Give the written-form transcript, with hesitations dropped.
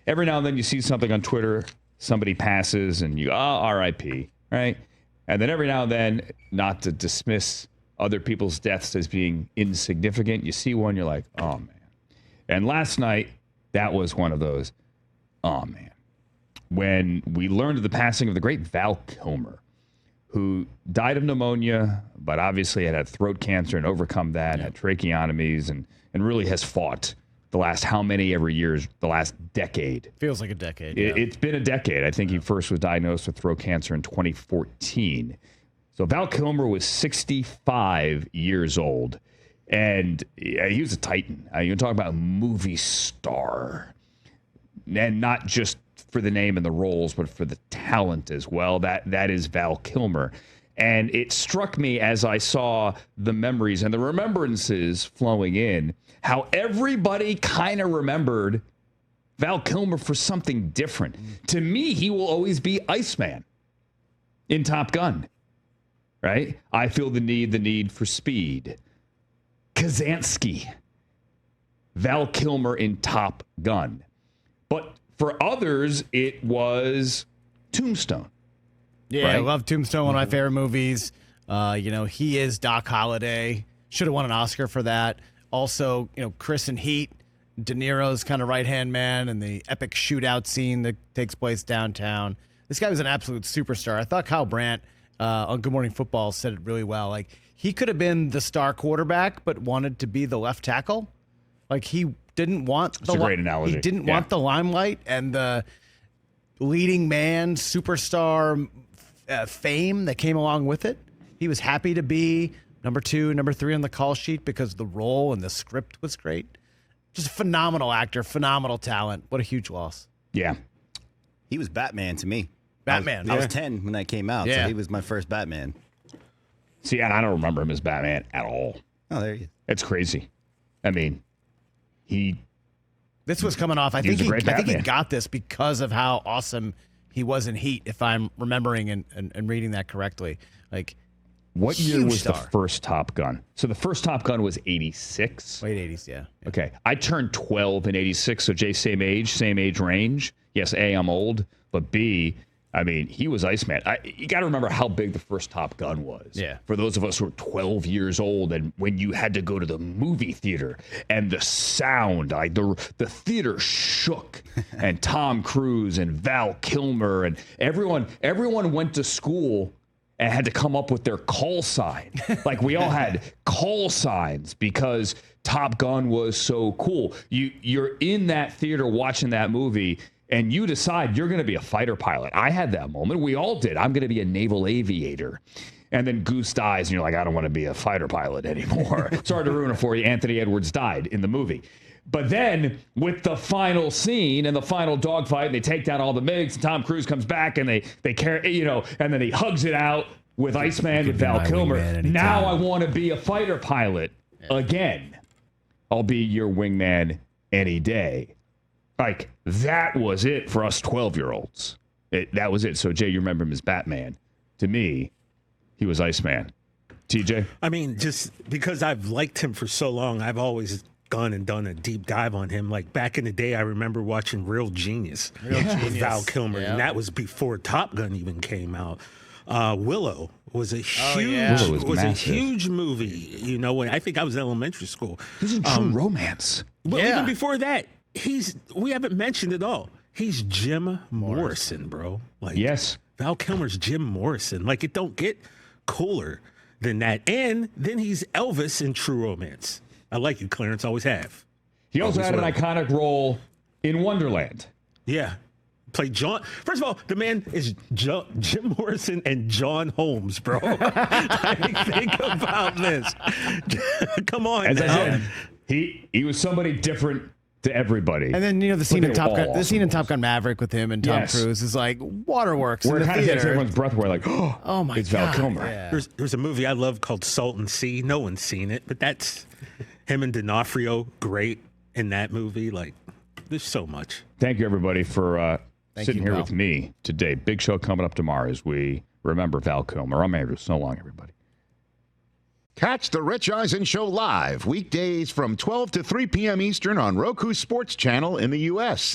every now and then you see something on Twitter, somebody passes and you go, R.I.P., right? And then every now and then, not to dismiss other people's deaths as being insignificant, you see one, you're like, oh, man. And last night, that was one of those, oh, man. When we learned of the passing of the great Val Kilmer, who died of pneumonia, but obviously had throat cancer and overcome that, had tracheotomies, and really has fought the last how many ever years, the last decade. Feels like a decade. It's been a decade. I think he first was diagnosed with throat cancer in 2014. So Val Kilmer was 65 years old, and he was a titan. You talk about a movie star, and not just for the name and the roles, but for the talent as well. That is Val Kilmer. And it struck me as I saw the memories and the remembrances flowing in, how everybody kind of remembered Val Kilmer for something different. To me, he will always be Iceman in Top Gun, right? I feel the need for speed. Kazansky, Val Kilmer in Top Gun. But for others, it was Tombstone. Yeah, right? I love Tombstone, one of my favorite movies. He is Doc Holliday. Should have won an Oscar for that. Also, Chris in Heat, De Niro's kind of right-hand man, and the epic shootout scene that takes place downtown. This guy was an absolute superstar. I thought Kyle Brandt on Good Morning Football said it really well. Like, he could have been the star quarterback, but wanted to be the left tackle. Like, he didn't want That's a great analogy. He didn't want the limelight and the leading man, superstar fame that came along with it. He was happy to be number 2, number 3 on the call sheet because the role and the script was great. Just a phenomenal actor, phenomenal talent. What a huge loss. Yeah. He was Batman to me. Batman. I was 10 when that came out, Yeah. so he was my first Batman. See, and I don't remember him as Batman at all. Oh, there you go. It's crazy. I mean, This was coming off. I think he Batman. got this because of how awesome he was in Heat, if I'm remembering and reading that correctly. Like, what year huge was star. the first Top Gun? So the first Top Gun was 86. Late 80s, yeah. Okay. I turned 12 in 86, so Jay, same age range. Yes, A, I'm old, but B, I mean, he was Iceman. You got to remember how big the first Top Gun was. Yeah. For those of us who were 12 years old, and when you had to go to the movie theater and the sound, like the theater shook, and Tom Cruise and Val Kilmer and everyone went to school and had to come up with their call sign. Like, we all had call signs because Top Gun was so cool. You're in that theater watching that movie, and you decide you're going to be a fighter pilot. I had that moment. We all did. I'm going to be a naval aviator. And then Goose dies, and you're like, I don't want to be a fighter pilot anymore. Sorry to ruin it for you. Anthony Edwards died in the movie. But then with the final scene and the final dogfight, and they take down all the MiGs, and Tom Cruise comes back, and they carry, and then he hugs it out with Iceman with Val Kilmer. Now I want to be a fighter pilot again. I'll be your wingman any day. Like, that was it for us 12-year-olds. That was it. So, Jay, you remember him as Batman. To me, he was Iceman. TJ? I mean, just because I've liked him for so long, I've always gone and done a deep dive on him. Like, back in the day, I remember watching Real Genius with Val Kilmer, and that was before Top Gun even came out. Willow was a huge movie. When I think I was in elementary school. This is true romance. Well, even before that, we haven't mentioned it all. He's Jim Morrison, bro. Like, yes, Val Kilmer's Jim Morrison. Like, it don't get cooler than that. And then he's Elvis in True Romance. I like you, Clarence. Always have. He also had an iconic role in Wonderland. Yeah. Played John. First of all, the man is Jim Morrison and John Holmes, bro. Think about this. Come on. As I said, he was somebody different to everybody. And then the scene in Top Gun Maverick with him and Tom Cruise is like waterworks. Where in it the kind of takes theater. everyone's breath away, like, oh my it's God, Val Kilmer. Yeah. There's a movie I love called Salton Sea. No one's seen it, but that's him and D'Onofrio, great in that movie. Like, there's so much. Thank you, everybody, for sitting here Val. with me today. Big show coming up tomorrow as we remember Val Kilmer. I'm Andrew. So long, everybody. Catch the Rich Eisen Show live weekdays from 12 to 3 p.m. Eastern on Roku Sports Channel in the U.S.